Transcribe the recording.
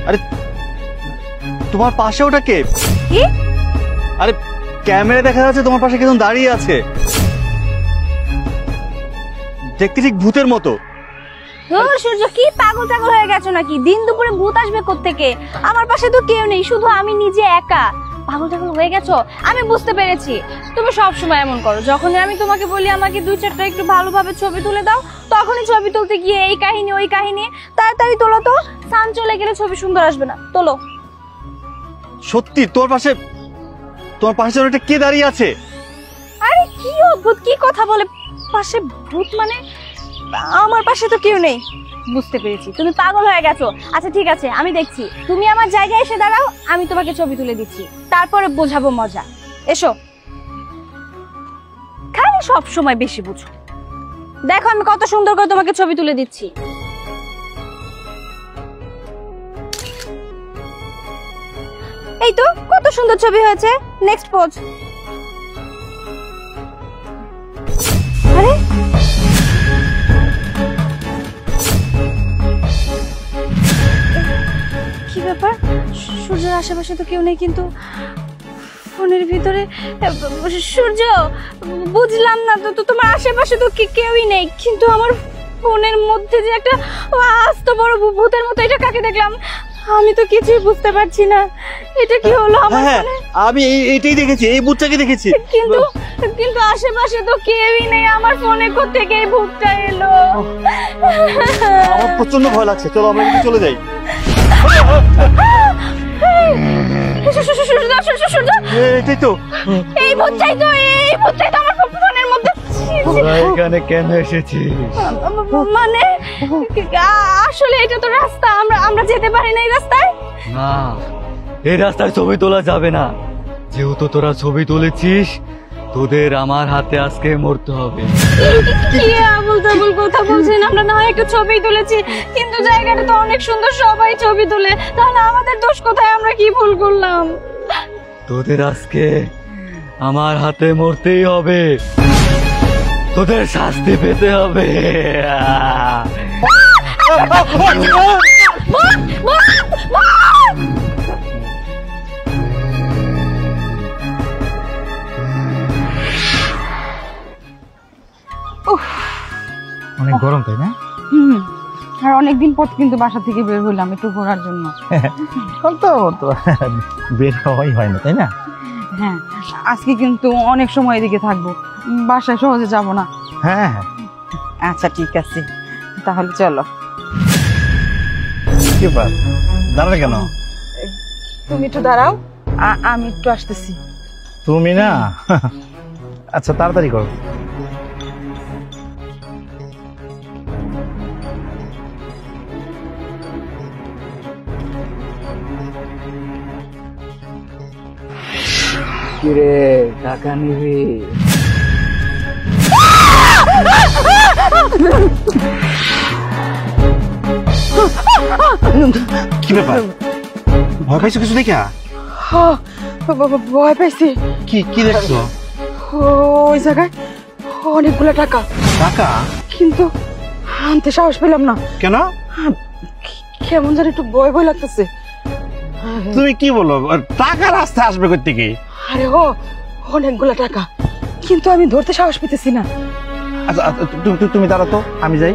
আরে তোমার পাশে ওটা কে? কি? আরে ক্যামেরা দেখা যাচ্ছে তোমার পাশে কেউ দাঁড়িয়ে আছে, দেখতে ঠিক ভূতের মতো। সূর্য, কি পাগল টাগল হয়ে গেছো নাকি? দিন দুপুরে ভূত আসবে কোত্থেকে? আমার পাশে তো কেউ নেই, শুধু আমি নিজে একা। পাগল টাগল হয়ে গেছো? আমি বুঝতে পেরেছি, তুমি সব সময় এমন করো। যখন আমি তোমাকে বলি আমাকে 2-4টা একটু ভালোভাবে ছবি তুলে দাও, তখনই ছবি তুলতে গিয়ে এই কাহিনী ওই কাহিনী। তাড়াতাড়ি তোলো তো, সান চলে গেলে ছবি সুন্দর আসবে না। তোলো। সত্যি তোমার পাশে একটা কে দাঁড়িয়ে আছে? আরে কি অদ্ভুত, কি কথা বলে! পাশে ভূত মানে? আমার পাশে তো কেউ নেই। বুঝতে পেরেছি, তুমি পাগল হয়ে গেছো। আচ্ছা ঠিক আছে, আমি দেখছি। তুমি আমার জায়গায় এসে দাঁড়াও, আমি তোমাকে ছবি তুলে দিচ্ছি, তারপরে বোঝাবো মজা। এসো। খালি সব সময় বেশি বুঝো। দেখো আমি কত সুন্দর করে তোমাকে ছবি তুলে দিচ্ছি। এই তো কত সুন্দর ছবি হয়েছে। Next pose. আরে কি ব্যাপার? সূর্যের আশেপাশে তো কেউ নেই, কিন্তু ফোনের ভিতরে সূর্য, বুঝলাম না তো, তোমার আশেপাশে তো কেউই নেই, কিন্তু আমার ফোনের মধ্যে যে একটা আস্ত বড় ভূতের মতো, এটা কাকে দেখলাম? আমি তো কিছুই বুঝতে পারছি না, এটা কি হলো আমার ফোনে? আমি এইটাই দেখেছি, এই ভূতটাকে দেখেছি, কিন্তু আশেপাশে তো কেউই নেই। আমার ফোনে কোত্থেকে এই ভূতটা এলো? আমার প্রচন্ড ভয় লাগছে, চলো আমরা একটু চলে যাই। এটাই তো, এই ভূতটাই তো আমার ফোনের মধ্যে। এখানে কেন এসেছিস? মানে আসলে এটা তো রাস্তা, আমরা যেতে পারি না এই রাস্তায়। না, এই রাস্তায় ছবি তোলা যাবে না। যেহেতু তোরা ছবি তুলেছিস, তোদের আমার হাতে আজকে মরতে হবে। কি আবুল তাবুল কথা বলছেন? আমরা না হয় একটু ছবি তুলেছি, কিন্তু জায়গাটা তো অনেক সুন্দর, সবাই ছবি তুলে। তাহলে আমাদের দোষ কোথায়? আমরা কি ভুল করলাম? তোদের আজকে আমার হাতে মরতেই হবে, তোদের শাস্তি পেতে হবে। অনেক গরম, তাই না? আর অনেকদিন পর কিন্তু বাসা থেকে বের হলাম একটু ঘোরার জন্য। তো বের হওয়াই হয় না, তাই না? হ্যাঁ, আজকে কিন্তু অনেক সময় এদিকে থাকবো, বাসায় সহজে যাব না। হ্যাঁ, আচ্ছা ঠিক আছে, তাহলে চলো। কি ব্যাপার, দাঁড়ালে কেন? তুমি একটু দাঁড়াও, আমি একটু আসতেছি। তুমি না? আচ্ছা তাড়াতাড়ি করো। কিরে, টাকা নিবি? কি ব্যাপার, ভয় পাইছো কিছু দেখা? ভয় পাইছি। কি দেখছো? ওই জায়গায় অনেকগুলো টাকা। টাকা? কিন্তু আনতে সাহস পেলাম না। কেন? কেমন যেন একটু ভয় ভয় লাগতেছে। তুমি কি বলো, টাকা রাস্তায় আসবে কই থেকে? আরে অনেকগুলো টাকা, কিন্তু আমি ধরতে সাহস পেতেছি না। আচ্ছা তুমি দাঁড়াও তো, আমি যাই।